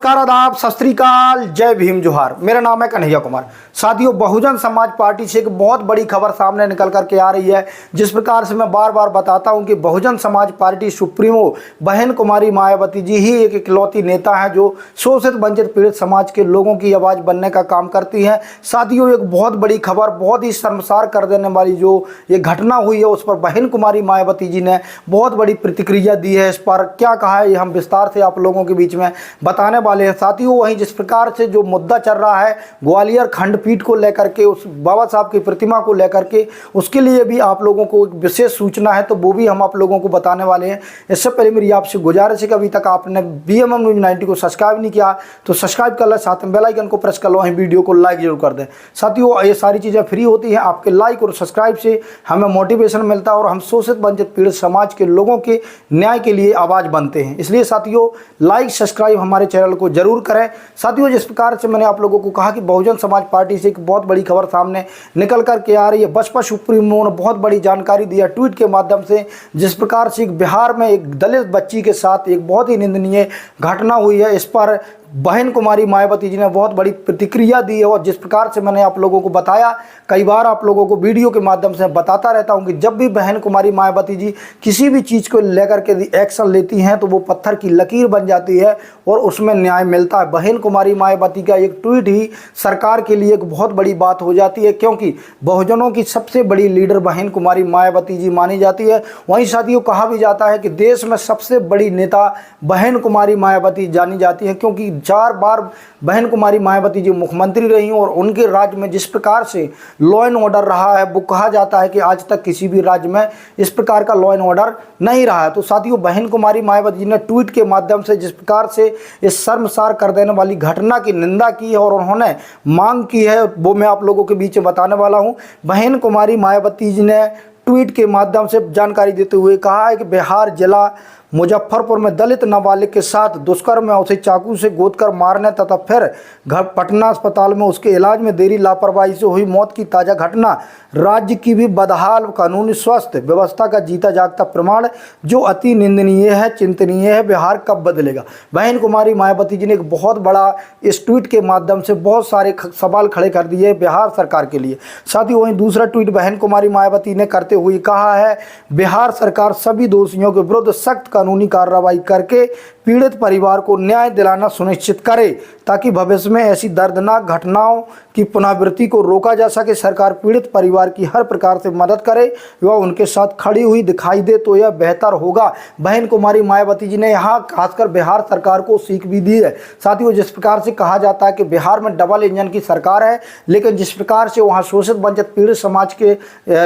नमस्कार, आदाब, सत श्री अकाल, जय भीम, जोहार। मेरा नाम है कन्हैया कुमार। साथियों, बहुजन समाज पार्टी से एक बहुत बड़ी खबर सामने निकल करके आ रही है। जिस प्रकार से मैं बार बार बताता हूं कि बहुजन समाज पार्टी सुप्रीमो बहन कुमारी मायावती जी ही एक इकलौती नेता है जो शोषित वंचित पीड़ित समाज के लोगों की आवाज़ बनने का काम करती है। साथियों, एक बहुत बड़ी खबर, बहुत ही शर्मसार कर देने वाली जो ये घटना हुई है, उस पर बहन कुमारी मायावती जी ने बहुत बड़ी प्रतिक्रिया दी है। इस पर क्या कहा है, ये हम विस्तार से आप लोगों के बीच में बताने वाले हैं। साथियों, वहीं जिस प्रकार से जो मुद्दा चल रहा है ग्वालियर खंडपीठ को लेकर के, उस बाबा साहब की प्रतिमा को लेकर के, उसके लिए भी आप लोगों को एक विशेष सूचना है, तो वो भी हम आप लोगों को बताने वाले हैं। इससे पहले मेरी आपसे गुजारिश है कि अभी तक आपने BMM न्यूज़ 90 को सब्सक्राइब नहीं किया तो सब्सक्राइब कर लें, साथ में बेल आइकन को प्रेस कर लो, वहीं वीडियो को लाइक जरूर कर दें। साथियों, ये सारी चीज़ें फ्री होती हैं, आपके लाइक और सब्सक्राइब से हमें मोटिवेशन मिलता है और हम शोषित वंचित पीड़ित समाज के लोगों के न्याय के लिए आवाज़ बनते हैं। इसलिए साथियों, लाइक सब्सक्राइब हमारे चैनल को जरूर करें। साथियों, जिस प्रकार से मैंने आप लोगों को कहा कि बहुजन समाज पार्टी से एक बहुत बड़ी खबर सामने निकल करके आ रही है। बसपा सुप्रीमो ने बहुत बड़ी जानकारी दी है ट्वीट के माध्यम से। जिस प्रकार से बिहार में एक दलित बच्ची के साथ एक बहुत ही निंदनीय घटना हुई है, इस पर बहन कुमारी मायावती जी ने बहुत बड़ी प्रतिक्रिया दी है। और जिस प्रकार से मैंने आप लोगों को बताया, कई बार आप लोगों को वीडियो के माध्यम से बताता रहता हूं कि जब भी बहन कुमारी मायावती जी किसी भी चीज़ को लेकर के एक्शन लेती हैं तो वो पत्थर की लकीर बन जाती है और उसमें न्याय मिलता है। बहन कुमारी मायावती का एक ट्वीट ही सरकार के लिए एक बहुत बड़ी बात हो जाती है, क्योंकि बहुजनों की सबसे बड़ी लीडर बहन कुमारी मायावती जी मानी जाती है। वहीं साथियों, कहा भी जाता है कि देश में सबसे बड़ी नेता बहन कुमारी मायावती जानी जाती है, क्योंकि 4 बार बहन कुमारी मायावती जी मुख्यमंत्री रही और उनके राज्य में जिस प्रकार से लॉ एंड ऑर्डर रहा है, वो कहा जाता है कि आज तक किसी भी राज्य में इस प्रकार का लॉ एंड ऑर्डर नहीं रहा है। तो साथियों, बहन कुमारी मायावती जी ने ट्वीट के माध्यम से जिस प्रकार से इस शर्मसार कर देने वाली घटना की निंदा की है और उन्होंने मांग की है, वो मैं आप लोगों के बीच में बताने वाला हूँ। बहन कुमारी मायावती जी ने ट्वीट के माध्यम से जानकारी देते हुए कहा है कि बिहार जिला मुजफ्फरपुर में दलित नाबालिग के साथ दुष्कर्म में उसे चाकू से गोदकर मारने तथा फिर घर पटना अस्पताल में उसके इलाज में देरी लापरवाही से हुई मौत की ताज़ा घटना राज्य की भी बदहाल कानूनी स्वास्थ्य व्यवस्था का जीता जागता प्रमाण जो अति निंदनीय है, चिंतनीय है। बिहार कब बदलेगा? बहन कुमारी मायावती जी ने एक बहुत बड़ा इस ट्वीट के माध्यम से बहुत सारे सवाल खड़े कर दिए बिहार सरकार के लिए। साथ ही वहीं दूसरा ट्वीट बहन कुमारी मायावती ने करते हुए कहा है, बिहार सरकार सभी दोषियों के विरुद्ध सख्त कानूनी कार्रवाई करके पीड़ित परिवार को न्याय दिलाना सुनिश्चित करे ताकि भविष्य में ऐसी दर्दनाक घटनाओं की पुनरावृत्ति को रोका जा सके। सरकार पीड़ित परिवार की हर प्रकार से मदद करे व उनके साथ खड़ी हुई दिखाई दे तो यह बेहतर होगा। बहन कुमारी मायावती जी ने यहाँ खासकर बिहार सरकार को सीख भी दी है। साथियों, जिस प्रकार से कहा जाता है कि बिहार में डबल इंजन की सरकार है, लेकिन जिस प्रकार से वहाँ शोषित वंचित पीड़ित समाज के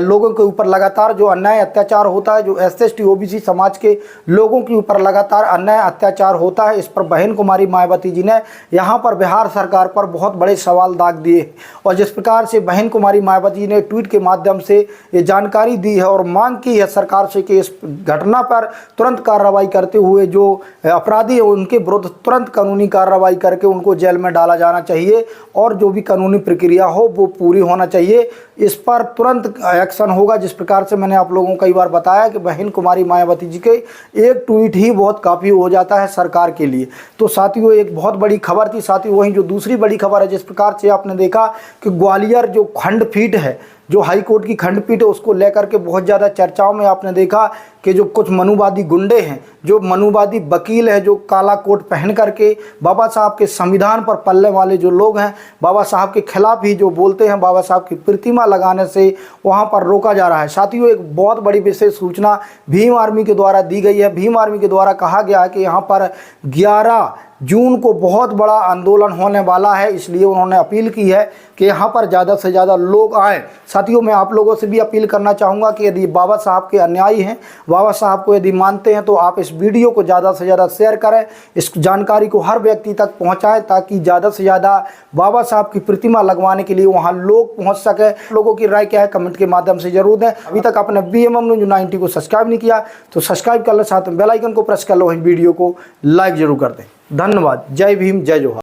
लोगों के ऊपर लगातार जो अन्याय अत्याचार होता है, जो SC/ST OBC समाज के लोगों के ऊपर लगातार अन्याय अत्याचार होता है, इस पर बहन कुमारी मायावती जी ने यहाँ पर बिहार सरकार पर बहुत बड़े सवाल दाग दिए। और जिस प्रकार से बहन कुमारी मायावती जी ने ट्वीट के माध्यम से ये जानकारी दी है और मांग की है सरकार से कि इस घटना पर तुरंत कार्रवाई करते हुए जो अपराधी है उनके विरुद्ध तुरंत कानूनी कार्रवाई करके उनको जेल में डाला जाना चाहिए और जो भी कानूनी प्रक्रिया हो वो पूरी होना चाहिए। इस पर तुरंत एक्शन होगा। जिस प्रकार से मैंने आप लोगों को कई बार बताया कि बहन कुमारी मायावती जी के एक ट्वीट ही बहुत काफ़ी हो जाता है सरकार के लिए। तो साथियों, एक बहुत बड़ी खबर थी। साथियों, वहीं जो दूसरी बड़ी खबर है, जिस प्रकार से आपने देखा कि ग्वालियर जो खंडपीठ है, जो हाई कोर्ट की खंडपीठ है, उसको लेकर के बहुत ज़्यादा चर्चाओं में आपने देखा कि जो कुछ मनुवादी गुंडे हैं, जो मनुवादी वकील हैं, जो काला कोट पहन करके बाबा साहब के संविधान पर पलने वाले जो लोग हैं, बाबा साहब के खिलाफ ही जो बोलते हैं, बाबा साहब की प्रतिमा लगाने से वहाँ पर रोका जा रहा है। साथियों, एक बहुत बड़ी विशेष सूचना भीम आर्मी के द्वारा दी गई है। भीम आर्मी के द्वारा कहा गया है कि यहाँ पर 11 जून को बहुत बड़ा आंदोलन होने वाला है, इसलिए उन्होंने अपील की है कि यहाँ पर ज़्यादा से ज़्यादा लोग आएँ। साथियों, मैं आप लोगों से भी अपील करना चाहूँगा कि यदि बाबा साहब के अनुयायी हैं, बाबा साहब को यदि मानते हैं, तो आप इस वीडियो को ज़्यादा से ज़्यादा शेयर करें, इस जानकारी को हर व्यक्ति तक पहुँचाएं ताकि ज़्यादा से ज़्यादा बाबा साहब की प्रतिमा लगवाने के लिए वहाँ लोग पहुँच सके। लोगों की राय क्या है कमेंट के माध्यम से जरूर दें। अभी तक आपने BMM न्यूज़ 90 को सब्सक्राइब नहीं किया तो सब्सक्राइब कर लो, साथ में बेल आइकन को प्रेस कर लो, वहीं वीडियो को लाइक जरूर कर दें। धन्यवाद। जय भीम, जय जोहार।